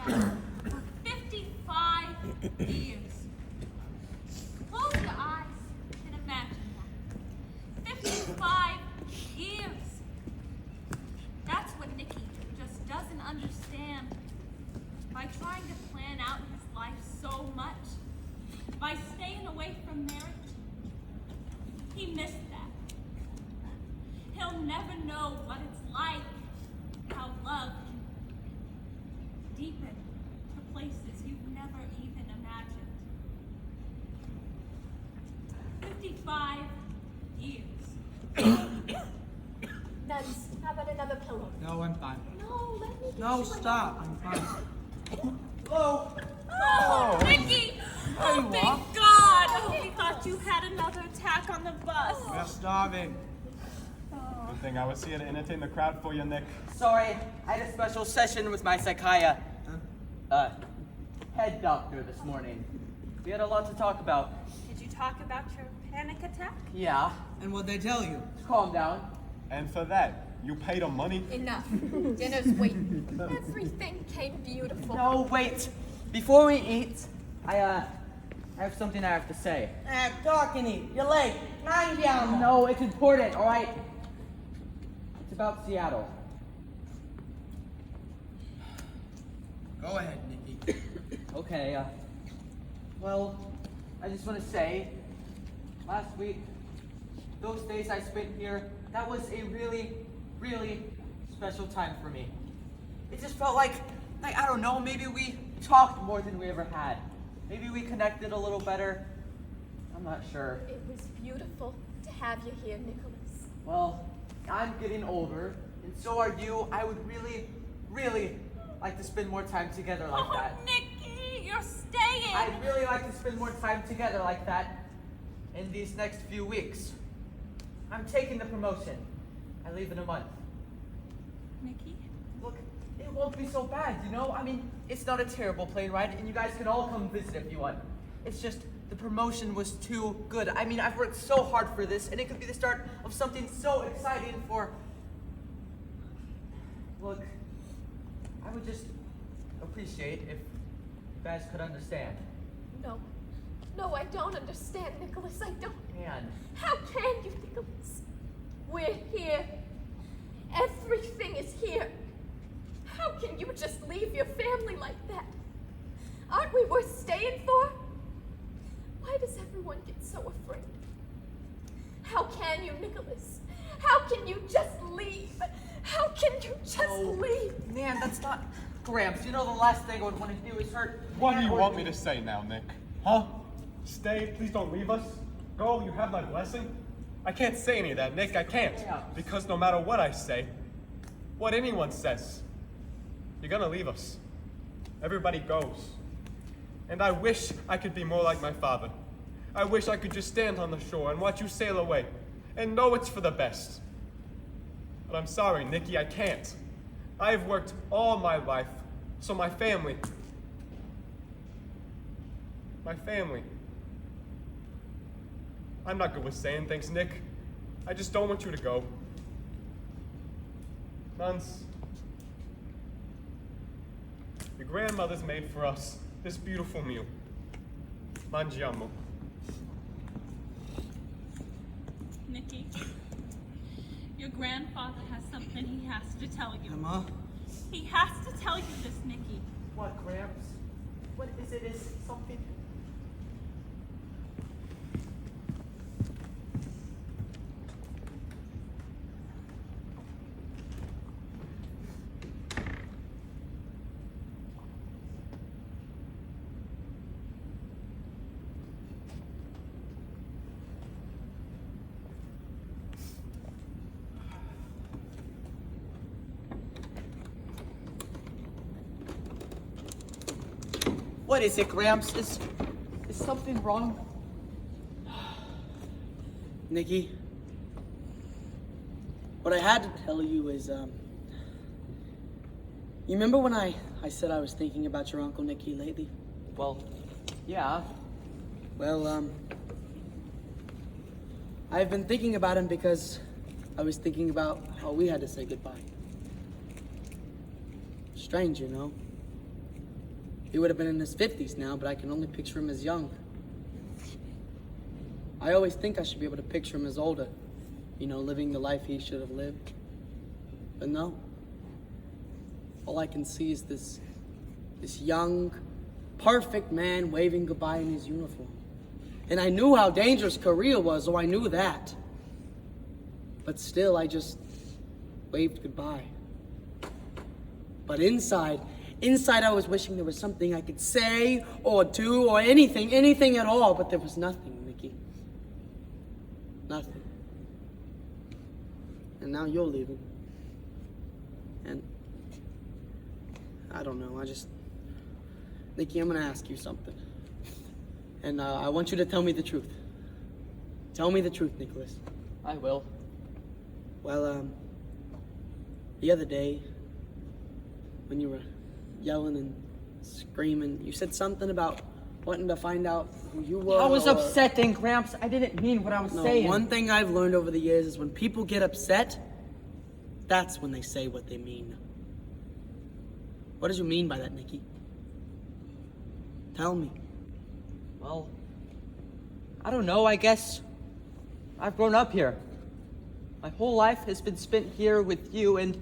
together for 55 years. Close your eyes and imagine that. 55 years. That's what Nicky just doesn't understand. By trying to plan out his life so much, by staying away from marriage, he missed that. He'll never know what it's like, how love can deepen to places you've never even imagined. 55 years. Nuns, how about another pillow? No, I'm fine. No, let me get No, you stop. I'm fine. Hello? Oh, Nicky! Oh, you thank are. God! Oh, we thought you had another attack on the bus. We're starving. Good thing I was here to entertain the crowd for you, Nick. Sorry, I had a special session with my head doctor this morning. We had a lot to talk about. Did you talk about your panic attack? Yeah, And what'd they tell you? calm down. And for that, you paid them money? Enough. Dinner's waiting. Everything came beautiful. No, wait. Before we eat, I have something I have to say. Talk and eat. You're late. Mind down. No, it's important, all right? It's about Seattle. Go ahead, Nicky. Okay, well, I just want to say, last week, those days I spent here, that was a really, really special time for me. It just felt like, I don't know, maybe we talked more than we ever had. Maybe we connected a little better. I'm not sure. It was beautiful to have you here, Nicholas. Well, I'm getting older, and so are you. I would really, really like to spend more time together like Oh, that. Nicky, you're staying. I'd really like to spend more time together like that in these next few weeks. I'm taking the promotion. I leave in a month. Nicky? Look, it won't be so bad, you know? I mean, it's not a terrible plane ride, and you guys can all come visit if you want. It's just the promotion was too good. I mean, I've worked so hard for this, and it could be the start of something so exciting for... Look, I would just appreciate if you guys could understand. No. No, I don't understand, Nicholas. I don't. And How can you, Nicholas? We're here. Everything is here. How can you just leave your family like that? Aren't we worth staying for? Why does everyone get so afraid? How can you, Nicholas? How can you just leave? How can you just leave? man, that's not Gramps. You know the last thing I would want to do is hurt. What do you want me to say now, Nick? Huh? Stay, please don't leave us. Go, you have my blessing. I can't say any of that, Nick, I can't. Yeah. Because no matter what I say, what anyone says, you're gonna leave us. Everybody goes. And I wish I could be more like my father. I wish I could just stand on the shore and watch you sail away and know it's for the best. But I'm sorry, Nicky, I can't. I've worked all my life, so my family, I'm not good with saying things, Nick. I just don't want you to go. Nuns, your grandmother's made for us this beautiful meal. Mangiamo. Nicky, your grandfather has something he has to tell you. Emma? He has to tell you this, Nicky. What, Gramps? What is it? Is something? What is it, Gramps? Is something wrong? Nicky, what I had to tell you is, you remember when I said I was thinking about your Uncle Nicky lately? Well, yeah. Well, I've been thinking about him because I was thinking about how we had to say goodbye. Strange, you know? He would have been in his 50s now, but I can only picture him as young. I always think I should be able to picture him as older, you know, living the life he should have lived. But no. All I can see is this young, perfect man waving goodbye in his uniform. And I knew how dangerous Korea was, or I knew that. But still, I just waved goodbye. But inside I was wishing there was something I could say or do or anything at all, but there was nothing, Nikki. Nothing. And now you're leaving. And I don't know, Nikki, I'm gonna ask you something. And I want you to tell me the truth. Tell me the truth, Nicholas. I will. Well, the other day, when you were yelling and screaming, you said something about wanting to find out who you were. I was or- upsetting, Gramps. I didn't mean what I was No, saying. one thing I've learned over the years is when people get upset, that's when they say what they mean. What did you mean by that, Nikki? Tell me. Well, I don't know. I guess I've grown up here. My whole life has been spent here with you, and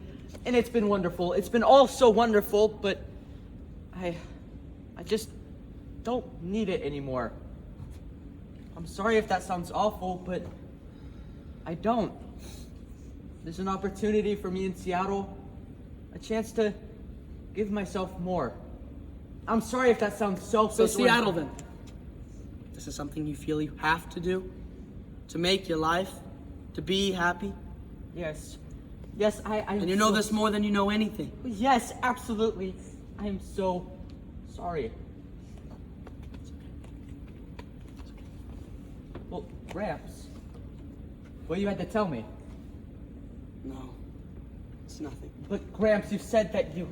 it's been wonderful. It's been all so wonderful, but I just don't need it anymore. I'm sorry if that sounds awful, but I don't. There's an opportunity for me in Seattle, a chance to give myself more. I'm sorry if that sounds selfish. So Seattle then. This is something you feel you have to do to make your life, to be happy. Yes. Yes, I And you know this more than you know anything. Yes, absolutely. I am so sorry. Well, Gramps, well, you had to tell me. No, it's nothing. But Gramps, you said that you...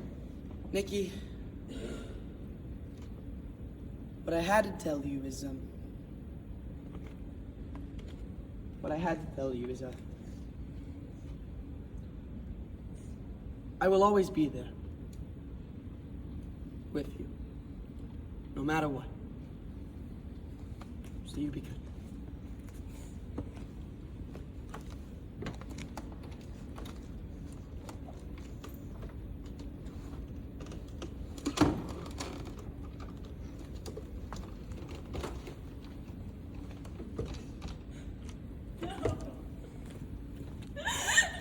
Nikki, what I had to tell you is, I will always be there. With you. No matter what. So you be good.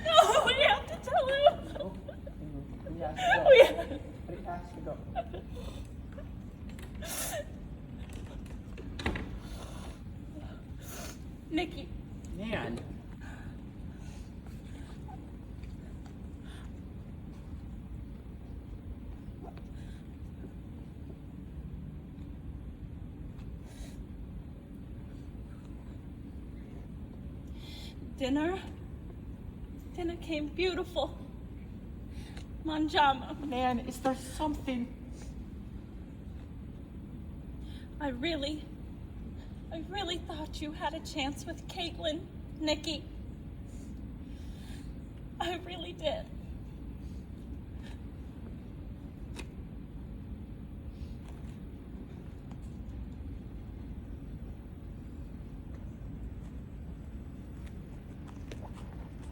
No, we have to tell him. Yes, We have- It has to go. Nikki, Man. dinner came beautiful. Manjama. Man, is there something... I really thought you had a chance with Caitlin, Nikki. I really did.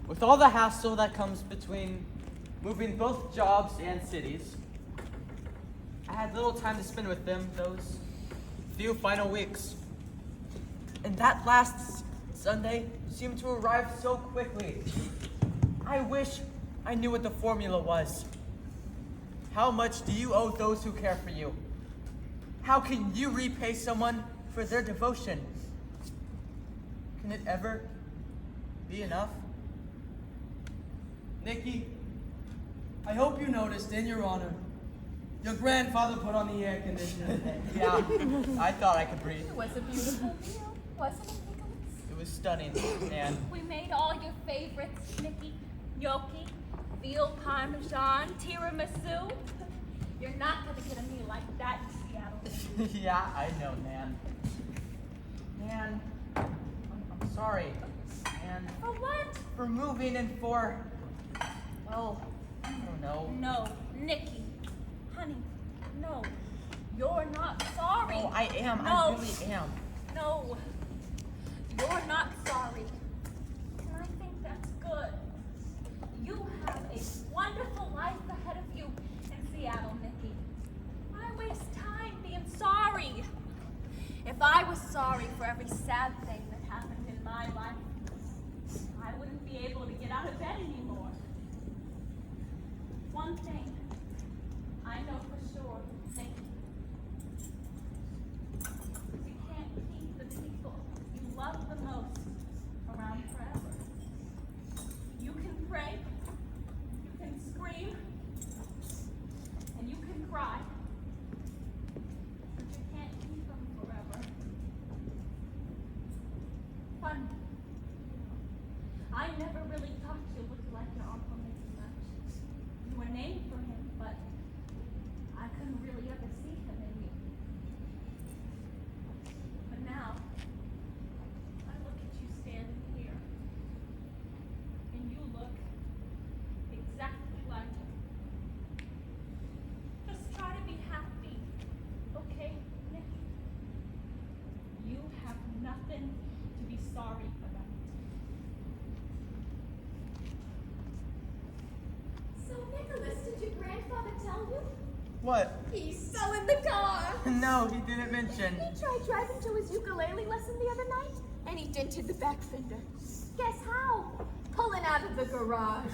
With all the hassle that comes between moving both jobs and cities, I had little time to spend with them those few final weeks. And that last Sunday seemed to arrive so quickly. I wish I knew what the formula was. How much do you owe those who care for you? How can you repay someone for their devotion? Can it ever be enough? Nikki, I hope you noticed, in your honor, your grandfather put on the air conditioner today. Yeah, I thought I could breathe. It was a beautiful meal, wasn't it, Nicholas? It was stunning, and We made all your favorites, Nikki. Gnocchi, veal parmesan, tiramisu. You're not gonna get a meal like that in Seattle. yeah, I know, man. Man, I'm sorry. And For what? for moving and for, well, I don't know. No, Nikki. Honey, no. You're not sorry. Oh, I am. No. I really am. No, you're not sorry. And I think that's good. You have a wonderful life ahead of you in Seattle, Nikki. Why waste time being sorry? If I was sorry for every sad thing that happened in my life, I wouldn't be able to get out of bed anymore. One thing I know for sure, Nikki. You can't keep the people you love the most around forever. You can pray, you can scream, and you can cry, but you can't keep them forever. Fun. I never really thought you looked like your Uncle Mickey much. You were named for him, but I couldn't really ever see him in you. But now, I look at you standing here, and you look exactly like him. Just try to be happy, okay, Nick? You have nothing to be sorry about. So, Nicholas, did your grandfather tell you? What? He's selling the car. No, he didn't mention. He tried driving to his ukulele lesson the other night, and he dented the back fender. Guess how? Pulling out of the garage.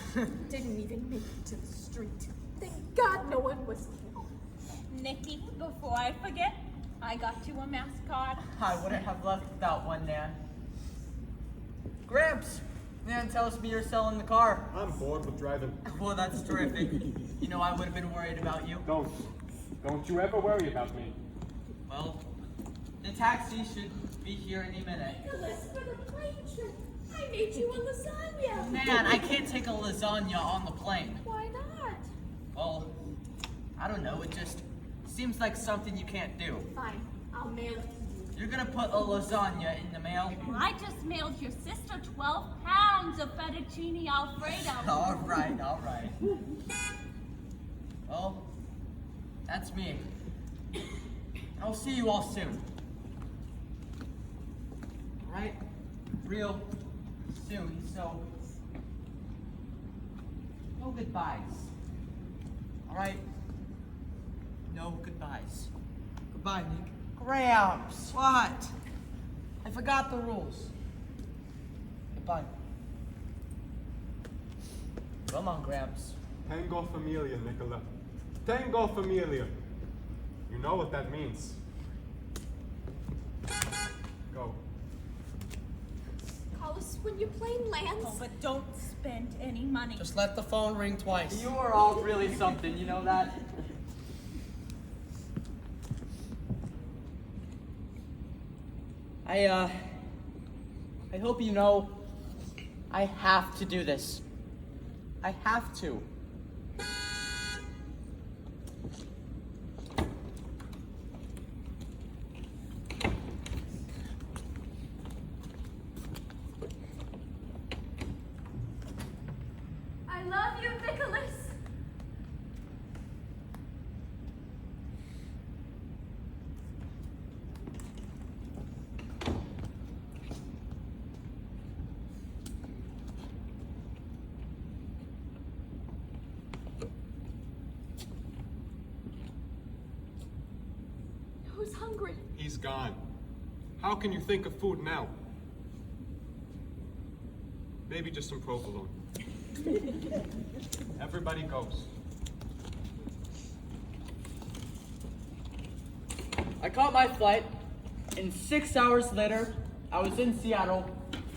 Didn't even make it to the street. Thank God no one was killed. Nikki, before I forget, I got you a mouse card. I wouldn't have left without one, Nan. Gramps! Nan tells me you're selling the car. I'm bored with driving. Well, that's terrific. You know, I would have been worried about you. Don't you ever worry about me. Well, the taxi should be here any minute. Nicholas, for the plane trip, I made you a lasagna. Man, I can't take a lasagna on the plane. Why not? Well, I don't know. It just seems like something you can't do. Fine, I'll mail it to you. You're gonna put a lasagna in the mail? I just mailed your sister 12 pounds of fettuccine alfredo. All right, all right. Well, that's me. I'll see you all soon. All right? Real soon, so no goodbyes. All right? No goodbyes. Goodbye, Nick. Gramps! What? I forgot the rules. Goodbye. Come on, Gramps. Tango familia, Nicola. Tango familia. You know what that means. Go. Call us when your plane lands. Oh, but don't spend any money. Just let the phone ring twice. You are all really something, you know that? I hope you know I have to do this. I have to. I love you, Nicholas. Who's hungry? He's gone. How can you think of food now? Maybe just some provolone. Everybody goes. I caught my flight, and 6 hours later, I was in Seattle